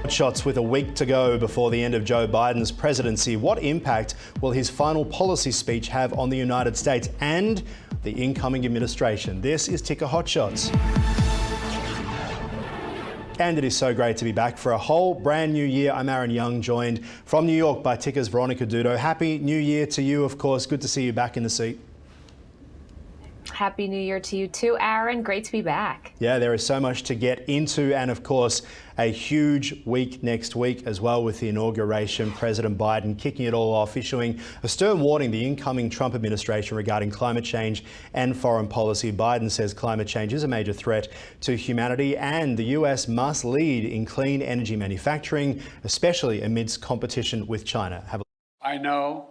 Shots with a week to go before the end of Joe Biden's presidency. What impact will his final policy speech have on the United States and the incoming administration? This is Ticker Hot Shots. And it is so great to be back for a whole brand new year. I'm Aaron Young, joined from New York by Ticker's Veronica Dudo. Happy New Year to you, of course. Good to see you back in the seat. Happy New Year to you too, Aaron. Great to be back. Yeah, there is so much to get into, and of course, a huge week next week as well with the inauguration. President Biden kicking it all off, issuing a stern warning to the incoming Trump administration regarding climate change and foreign policy. Biden says climate change is a major threat to humanity and the US must lead in clean energy manufacturing, especially amidst competition with China. I know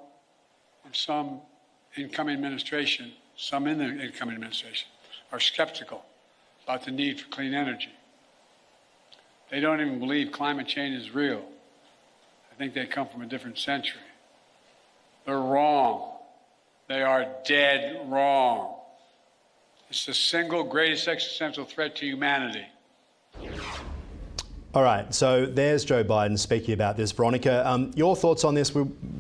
from some incoming administration, some in the incoming administration are skeptical about the need for clean energy. They don't even believe climate change is real. I think they come from a different century. They're wrong. They are dead wrong. It's the single greatest existential threat to humanity. All right, so there's Joe Biden speaking about this. Veronica, your thoughts on this?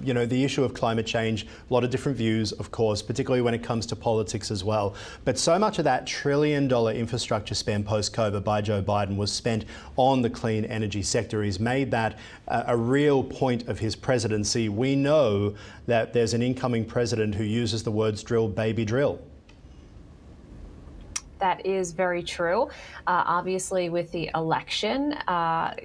You know, the issue of climate change, a lot of different views, of course, particularly when it comes to politics as well. But so much of that $1 trillion infrastructure spend post-COVID by Joe Biden was spent on the clean energy sector. He's made that a real point of his presidency. We know that there's an incoming president who uses the words drill, baby, drill. That is very true. Obviously, with the election,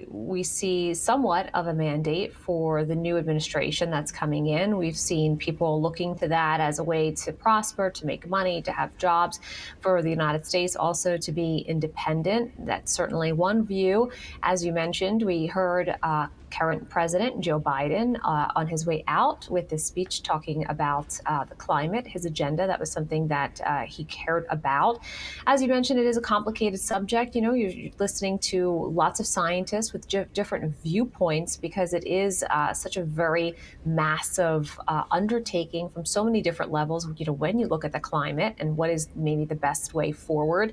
we see somewhat of a mandate for the new administration that's coming in. We've seen people looking to that as a way to prosper, to make money, to have jobs, for the United States also to be independent. That's certainly one view. As you mentioned, we heard current President Joe Biden on his way out with this speech talking about the climate, his agenda. That was something that he cared about. As you mentioned, it is a complicated subject. You know, you're listening to lots of scientists with different viewpoints because it is such a very massive undertaking from so many different levels, you know, when you look at the climate and what is maybe the best way forward.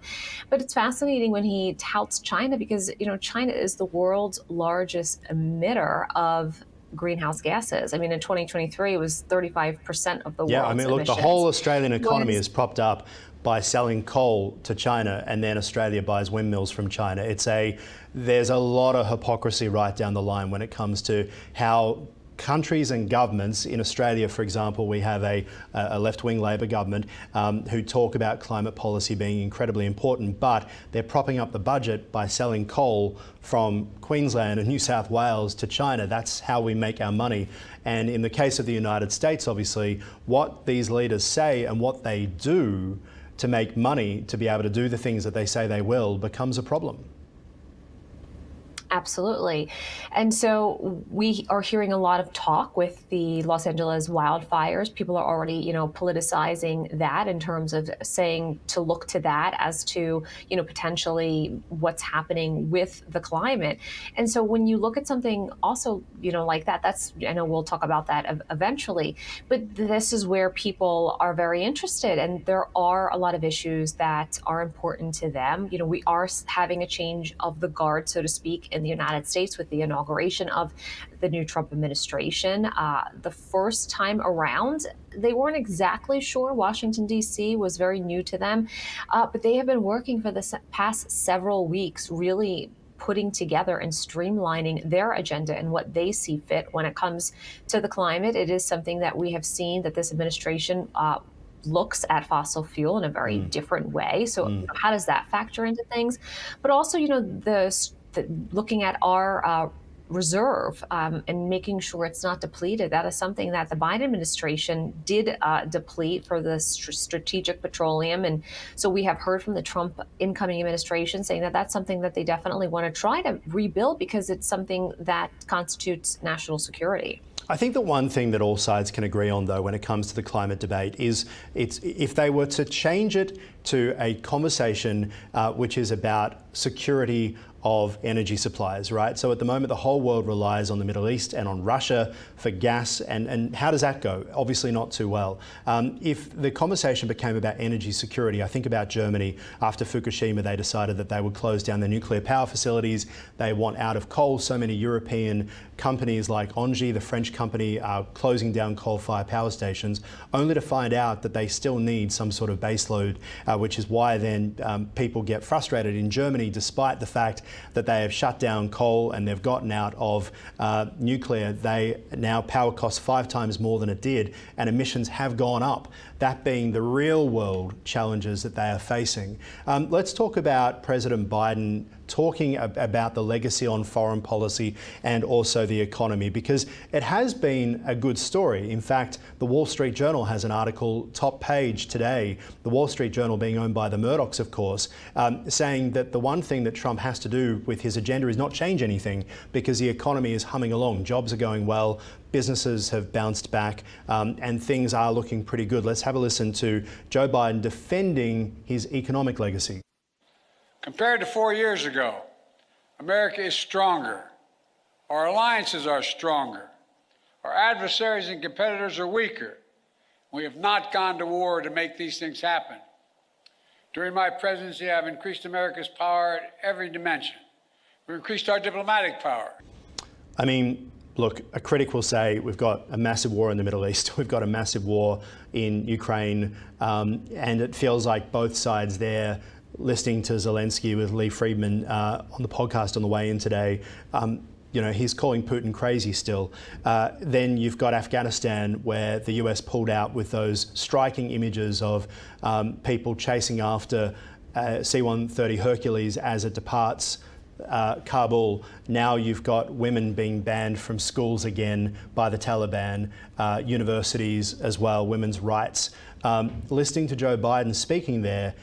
But it's fascinating when he touts China because, you know, China is the world's largest emitter of greenhouse gases. I mean, in 2023, it was 35% of the world's I mean, look, emissions. the whole Australian economy is propped up by selling coal to China, and then Australia buys windmills from China. There's a lot of hypocrisy right down the line when it comes to how countries and governments, in Australia, for example, we have a left-wing Labor government who talk about climate policy being incredibly important, but they're propping up the budget by selling coal from Queensland and New South Wales to China. That's how we make our money. And in the case of the United States, obviously, what these leaders say and what they do to make money, to be able to do the things that they say they will, becomes a problem. Absolutely. And so we are hearing a lot of talk with the Los Angeles wildfires. People are already, you know, politicizing that in terms of saying to look to that as to, you know, potentially what's happening with the climate. And so when you look at something also, you know, like that, that's, I know we'll talk about that eventually, but this is where people are very interested. And there are a lot of issues that are important to them. You know, we are having a change of the guard, so to speak, in the United States with the inauguration of the new Trump administration. The first time around, they weren't exactly sure. Washington, D.C. was very new to them, but they have been working for the past several weeks, really putting together and streamlining their agenda and what they see fit when it comes to the climate. It is something that we have seen that this administration looks at fossil fuel in a very different way. So how does that factor into things? But also, you know, looking at our reserve and making sure it's not depleted. That is something that the Biden administration did deplete for the strategic petroleum. And so we have heard from the Trump incoming administration saying that that's something that they definitely want to try to rebuild because it's something that constitutes national security. I think the one thing that all sides can agree on, though, when it comes to the climate debate is if they were to change it to a conversation which is about security of energy supplies, right? So at the moment, the whole world relies on the Middle East and on Russia for gas. And how does that go? Obviously not too well. If the conversation became about energy security, I think about Germany. After Fukushima, they decided that they would close down their nuclear power facilities. They want out of coal. So many European companies like Engie, the French company, are closing down coal-fired power stations, only to find out that they still need some sort of baseload, which is why then people get frustrated in Germany, despite the fact that they have shut down coal and they've gotten out of nuclear. Now power costs 5 times more than it did, and emissions have gone up. That being the real world challenges that they are facing. Let's talk about President Biden talking about the legacy on foreign policy and also the economy, because it has been a good story. In fact, the Wall Street Journal has an article top page today, the Wall Street Journal being owned by the Murdochs, of course, saying that the one thing that Trump has to do with his agenda is not change anything, because the economy is humming along. Jobs are going well, businesses have bounced back, and things are looking pretty good. Let's have a listen to Joe Biden defending his economic legacy. Compared to 4 years ago, America is stronger. Our alliances are stronger. Our adversaries and competitors are weaker. We have not gone to war to make these things happen. During my presidency, I've increased America's power at every dimension. We've increased our diplomatic power. I mean, look, a critic will say we've got a massive war in the Middle East, we've got a massive war in Ukraine, and it feels like both sides there. Listening to Zelensky with Lee Friedman on the podcast on the way in today, he's calling Putin crazy still. Then you've got Afghanistan, where the US pulled out with those striking images of people chasing after C-130 Hercules as it departs Kabul. Now you've got women being banned from schools again by the Taliban, universities as well, women's rights. Listening to Joe Biden speaking there,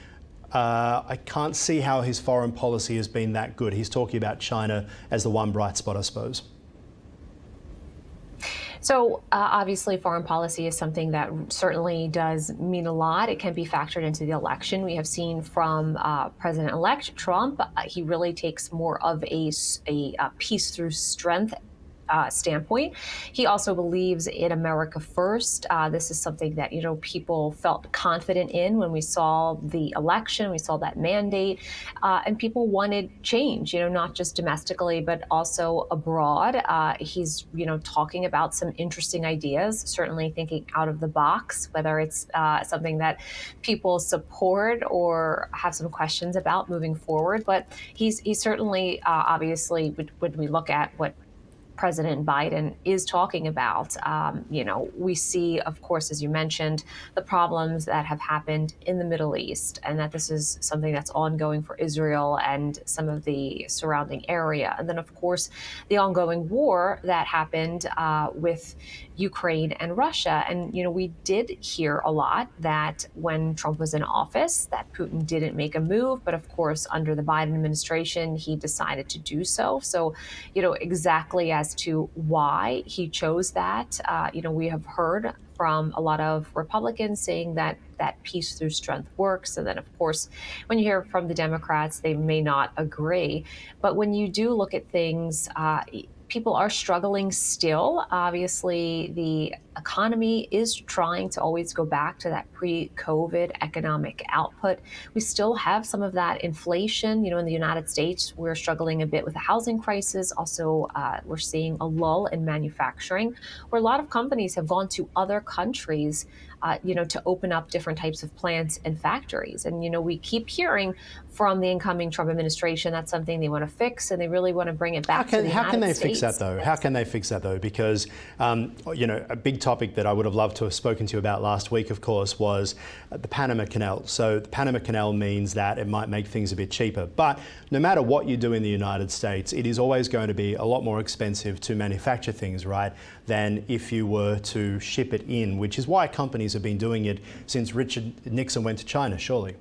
I can't see how his foreign policy has been that good. He's talking about China as the one bright spot, I suppose. So obviously, foreign policy is something that certainly does mean a lot. It can be factored into the election. We have seen from President-elect Trump, he really takes more of a peace through strength standpoint. He also believes in America first. This is something that, people felt confident in when we saw the election, we saw that mandate, and people wanted change, not just domestically, but also abroad. He's, talking about some interesting ideas, certainly thinking out of the box, whether it's something that people support or have some questions about moving forward. But he's certainly, obviously, when we look at what President Biden is talking about. We see, of course, as you mentioned, the problems that have happened in the Middle East, and that this is something that's ongoing for Israel and some of the surrounding area. And then, of course, the ongoing war that happened with Ukraine and Russia. And, we did hear a lot that when Trump was in office, that Putin didn't make a move. But of course, under the Biden administration, he decided to do so. So, exactly as to why he chose that, we have heard from a lot of Republicans saying that peace through strength works. And then, of course, when you hear from the Democrats, they may not agree. But when you do look at things, people are struggling still. Obviously, the economy is trying to always go back to that pre-COVID economic output. We still have some of that inflation. In the United States, we're struggling a bit with the housing crisis. Also, we're seeing a lull in manufacturing, where a lot of companies have gone to other countries, to open up different types of plants and factories. And, we keep hearing from the incoming Trump administration that's something they want to fix, and they really want to bring it back to the United States. How can they fix that, though? How can they fix that, though? Because, a big topic that I would have loved to have spoken to you about last week, of course, was the Panama Canal. So the Panama Canal means that it might make things a bit cheaper. But no matter what you do in the United States, it is always going to be a lot more expensive to manufacture things, right, than if you were to ship it in, which is why companies have been doing it since Richard Nixon went to China, surely.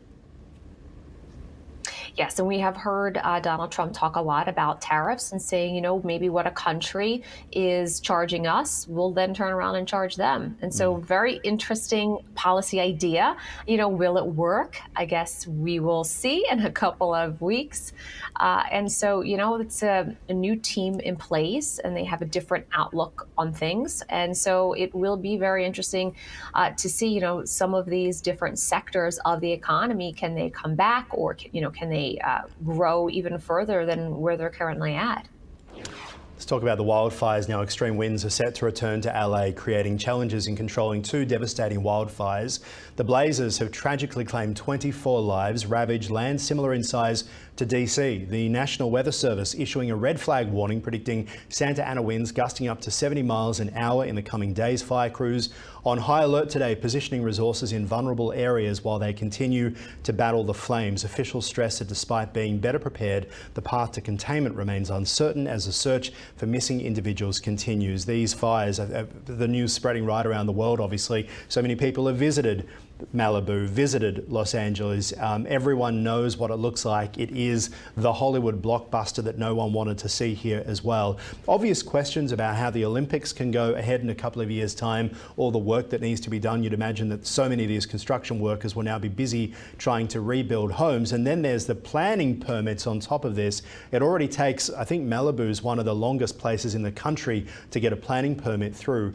Yes, and we have heard Donald Trump talk a lot about tariffs and saying, maybe what a country is charging us, we'll then turn around and charge them. And so, very interesting policy idea. Will it work? I guess we will see in a couple of weeks. And so, it's a new team in place and they have a different outlook on things. And so, it will be very interesting to see, some of these different sectors of the economy. Can they come back, or, can they grow even further than where they're currently at? Let's talk about the wildfires now. Extreme winds are set to return to LA, creating challenges in controlling two devastating wildfires. The blazes have tragically claimed 24 lives, ravaged land similar in size to DC. The National Weather Service issuing a red flag warning, predicting Santa Ana winds gusting up to 70 miles an hour in the coming days. Fire crews on high alert today, positioning resources in vulnerable areas while they continue to battle the flames. Officials stress that despite being better prepared, the path to containment remains uncertain as the search for missing individuals continues. These fires, the news spreading right around the world, obviously. So many people have visited Malibu, visited Los Angeles. Everyone knows what it looks like. It is the Hollywood blockbuster that no one wanted to see here as well. Obvious questions about how the Olympics can go ahead in a couple of years' time, all the work that needs to be done. You'd imagine that so many of these construction workers will now be busy trying to rebuild homes. And then there's the planning permits on top of this. It already takes, I think Malibu is one of the longest places in the country to get a planning permit through.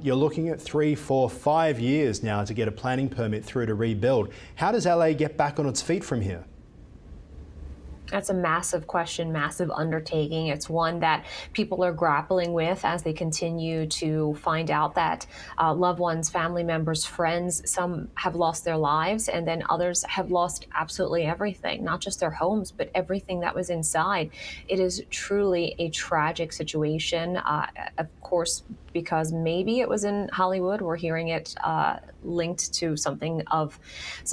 You're looking at 3, 4, 5 years now to get a planning permit through to rebuild. How does LA get back on its feet from here? That's a massive question, massive undertaking. It's one that people are grappling with as they continue to find out that loved ones, family members, friends, some have lost their lives, and then others have lost absolutely everything, not just their homes, but everything that was inside. It is truly a tragic situation. Of course, because maybe it was in Hollywood, we're hearing it linked to some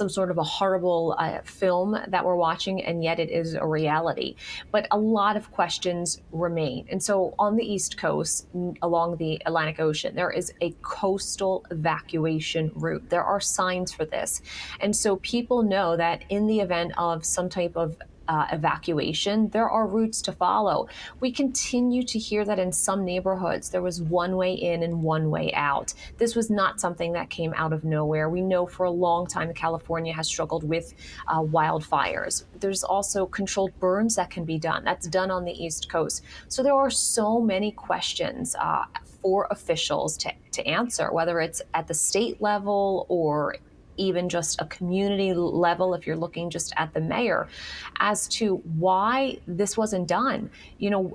sort of a horrible film that we're watching, and yet it is a reality. But a lot of questions remain. And so on the East Coast, along the Atlantic Ocean, there is a coastal evacuation route. There are signs for this. And so people know that in the event of some type of evacuation, there are routes to follow. We continue to hear that in some neighborhoods there was one way in and one way out. This was not something that came out of nowhere. We know for a long time California has struggled with wildfires. There's also controlled burns that can be done. That's done on the East Coast. So there are so many questions for officials to answer, whether it's at the state level or even just a community level, if you're looking just at the mayor, as to why this wasn't done.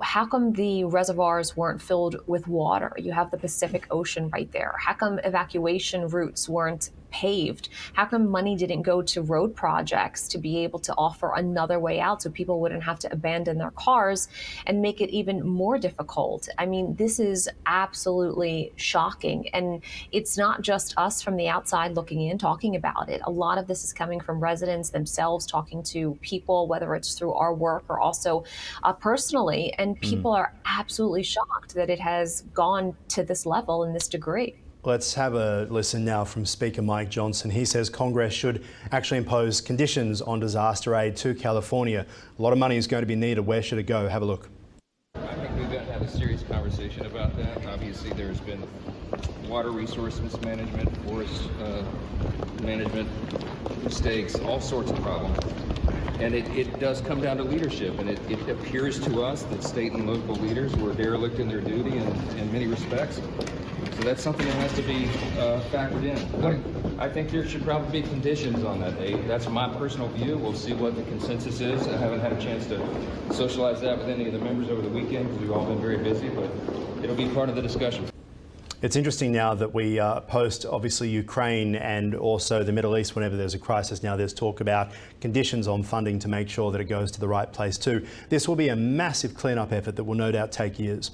How come the reservoirs weren't filled with water? You have the Pacific Ocean right there. How come evacuation routes weren't paved? How come money didn't go to road projects to be able to offer another way out so people wouldn't have to abandon their cars and make it even more difficult? I mean, this is absolutely shocking. And it's not just us from the outside looking in talking about it. A lot of this is coming from residents themselves, talking to people, whether it's through our work or also personally. And people are absolutely shocked that it has gone to this level and this degree. Let's have a listen now from Speaker Mike Johnson. He says Congress should actually impose conditions on disaster aid to California. A lot of money is going to be needed. Where should it go? Have a look. I think we've got to have a serious conversation about that. Obviously, there's been water resource mismanagement, forest management mistakes, all sorts of problems. And it does come down to leadership, and it appears to us that state and local leaders were derelict in their duty in many respects. So that's something that has to be factored in. I think there should probably be conditions on that aid. That's my personal view. We'll see what the consensus is. I haven't had a chance to socialize that with any of the members over the weekend because we've all been very busy, but it'll be part of the discussion. It's interesting now that we post, obviously, Ukraine and also the Middle East. Whenever there's a crisis now, there's talk about conditions on funding to make sure that it goes to the right place too. This will be a massive cleanup effort that will no doubt take years.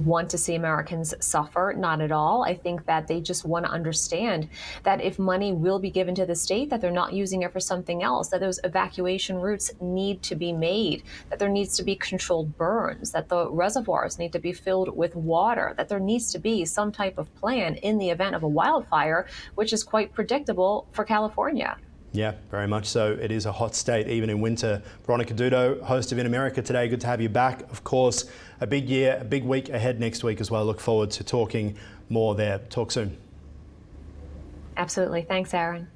want to see Americans suffer, not at all. I think that they just want to understand that if money will be given to the state, that they're not using it for something else, that those evacuation routes need to be made, that there needs to be controlled burns, that the reservoirs need to be filled with water, that there needs to be some type of plan in the event of a wildfire, which is quite predictable for California. Yeah, very much so. It is a hot state, even in winter. Veronica Dudo, host of In America Today. Good to have you back. Of course, a big year, a big week ahead next week as well. Look forward to talking more there. Talk soon. Absolutely. Thanks, Aaron.